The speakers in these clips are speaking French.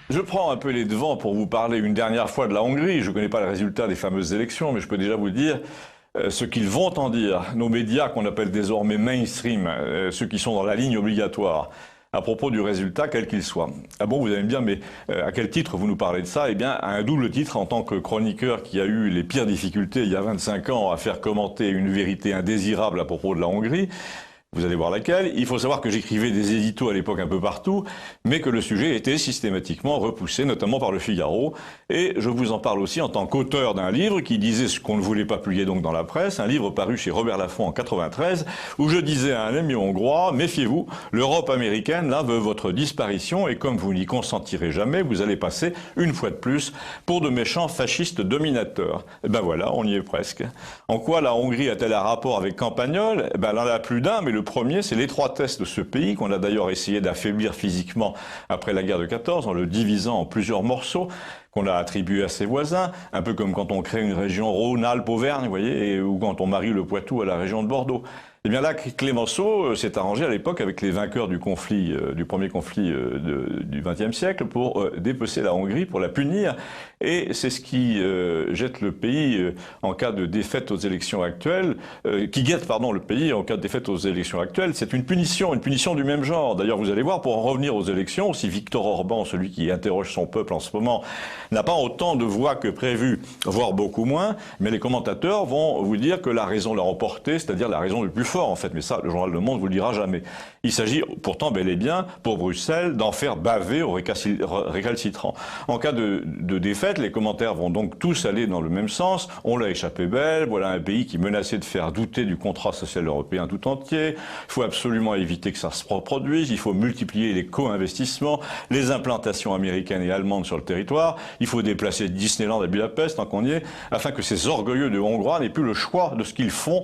Je prends un peu les devants pour vous parler une dernière fois de la Hongrie. Je ne connais pas le résultat des fameuses élections, mais je peux déjà vous dire ce qu'ils vont en dire. Nos médias qu'on appelle désormais mainstream, ceux qui sont dans la ligne obligatoire, à propos du résultat, quel qu'il soit. Ah bon, vous allez me dire, mais à quel titre vous nous parlez de ça? Eh bien, à un double titre, en tant que chroniqueur qui a eu les pires difficultés il y a 25 ans à faire commenter une vérité indésirable à propos de la Hongrie. Vous allez voir laquelle. Il faut savoir que j'écrivais des éditos à l'époque un peu partout, mais que le sujet était systématiquement repoussé, notamment par le Figaro. Et je vous en parle aussi en tant qu'auteur d'un livre qui disait ce qu'on ne voulait pas publier donc dans la presse, un livre paru chez Robert Laffont en 93, où je disais à un ami hongrois, méfiez-vous, l'Europe américaine, là, veut votre disparition, et comme vous n'y consentirez jamais, vous allez passer, une fois de plus, pour de méchants fascistes dominateurs. Et ben voilà, on y est presque. En quoi la Hongrie a-t-elle un rapport avec Campagnol? Ben, elle en a plus d'un, mais le premier, c'est l'étroitesse de ce pays, qu'on a d'ailleurs essayé d'affaiblir physiquement après la guerre de 14, en le divisant en plusieurs morceaux, qu'on a attribué à ses voisins, un peu comme quand on crée une région Rhône-Alpes-Auvergne, vous voyez, ou quand on marie le Poitou à la région de Bordeaux. Eh bien là, Clémenceau s'est arrangé à l'époque avec les vainqueurs du conflit, du premier conflit du XXe siècle, pour dépecer la Hongrie, pour la punir. Et c'est ce qui jette le pays en cas de défaite aux élections actuelles, qui guette, pardon, le pays en cas de défaite aux élections actuelles. C'est une punition du même genre. D'ailleurs, vous allez voir, pour en revenir aux élections, si Viktor Orban, celui qui interroge son peuple en ce moment, n'a pas autant de voix que prévu, voire beaucoup moins, mais les commentateurs vont vous dire que la raison l'a emporté, c'est-à-dire la raison du plus fort en fait, mais ça, le journal Le Monde vous le dira jamais. Il s'agit pourtant bel et bien, pour Bruxelles, d'en faire baver aux récalcitrants. En cas de défaite, les commentaires vont donc tous aller dans le même sens. On l'a échappé belle, voilà un pays qui menaçait de faire douter du contrat social européen tout entier. Il faut absolument éviter que ça se reproduise, il faut multiplier les co-investissements, les implantations américaines et allemandes sur le territoire, il faut déplacer Disneyland à Budapest, tant qu'on y est, afin que ces orgueilleux de Hongrois n'aient plus le choix de ce qu'ils font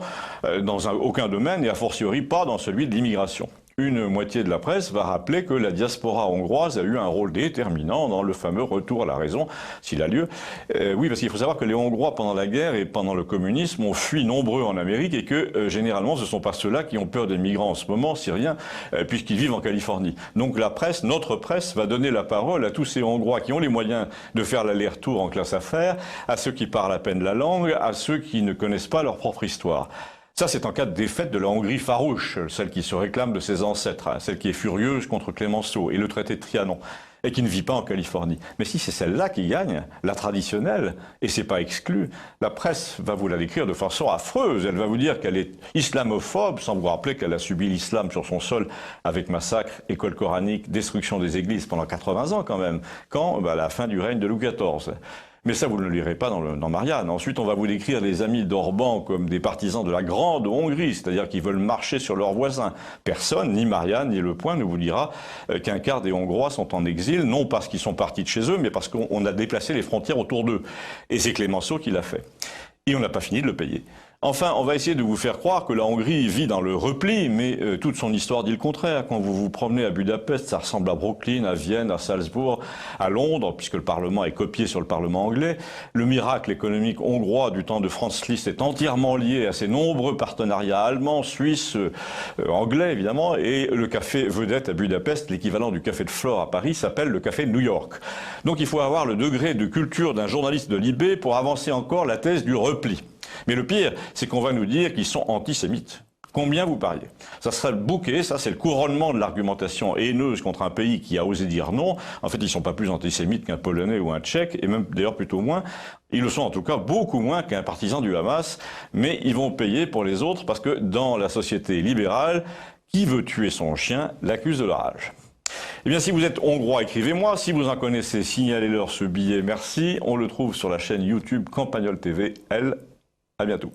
dans aucun domaine, et a fortiori pas dans celui de l'immigration. Une moitié de la presse va rappeler que la diaspora hongroise a eu un rôle déterminant dans le fameux retour à la raison, s'il a lieu. Oui, parce qu'il faut savoir que les Hongrois, pendant la guerre et pendant le communisme, ont fui nombreux en Amérique, et que généralement, ce ne sont pas ceux-là qui ont peur des migrants en ce moment, syriens, puisqu'ils vivent en Californie. Donc la presse, notre presse, va donner la parole à tous ces Hongrois qui ont les moyens de faire l'aller-retour en classe affaires, à ceux qui parlent à peine la langue, à ceux qui ne connaissent pas leur propre histoire. Ça, c'est en cas de défaite de la Hongrie farouche, celle qui se réclame de ses ancêtres, hein, celle qui est furieuse contre Clémenceau et le traité de Trianon, et qui ne vit pas en Californie. Mais si c'est celle-là qui gagne, la traditionnelle, et c'est pas exclu, la presse va vous la décrire de façon affreuse. Elle va vous dire qu'elle est islamophobe, sans vous rappeler qu'elle a subi l'islam sur son sol avec massacre, école coranique, destruction des églises pendant 80 ans quand même, à la fin du règne de Louis XIV. Mais ça, vous ne le lirez pas dans Marianne. Ensuite, on va vous décrire les amis d'Orban comme des partisans de la Grande Hongrie, c'est-à-dire qu'ils veulent marcher sur leurs voisins. Personne, ni Marianne, ni Le Point, ne vous dira qu'un quart des Hongrois sont en exil, non parce qu'ils sont partis de chez eux, mais parce qu'on a déplacé les frontières autour d'eux. Et c'est Clémenceau qui l'a fait. Et on n'a pas fini de le payer. Enfin, on va essayer de vous faire croire que la Hongrie vit dans le repli, mais toute son histoire dit le contraire. Quand vous vous promenez à Budapest, ça ressemble à Brooklyn, à Vienne, à Salzbourg, à Londres, puisque le Parlement est copié sur le Parlement anglais. Le miracle économique hongrois du temps de Franz Liszt est entièrement lié à ses nombreux partenariats allemands, suisses, anglais évidemment, et le café vedette à Budapest, l'équivalent du café de Flore à Paris, s'appelle le café New York. Donc il faut avoir le degré de culture d'un journaliste de l'IB pour avancer encore la thèse du repli. Mais le pire, c'est qu'on va nous dire qu'ils sont antisémites. Combien vous pariez? Ça sera le bouquet, ça c'est le couronnement de l'argumentation haineuse contre un pays qui a osé dire non. En fait, ils ne sont pas plus antisémites qu'un Polonais ou un Tchèque, et même d'ailleurs plutôt moins. Ils le sont en tout cas beaucoup moins qu'un partisan du Hamas, mais ils vont payer pour les autres parce que dans la société libérale, qui veut tuer son chien l'accuse de la rage. Eh bien, si vous êtes hongrois, écrivez-moi. Si vous en connaissez, signalez-leur ce billet, merci. On le trouve sur la chaîne YouTube Campagnol TV. À bientôt.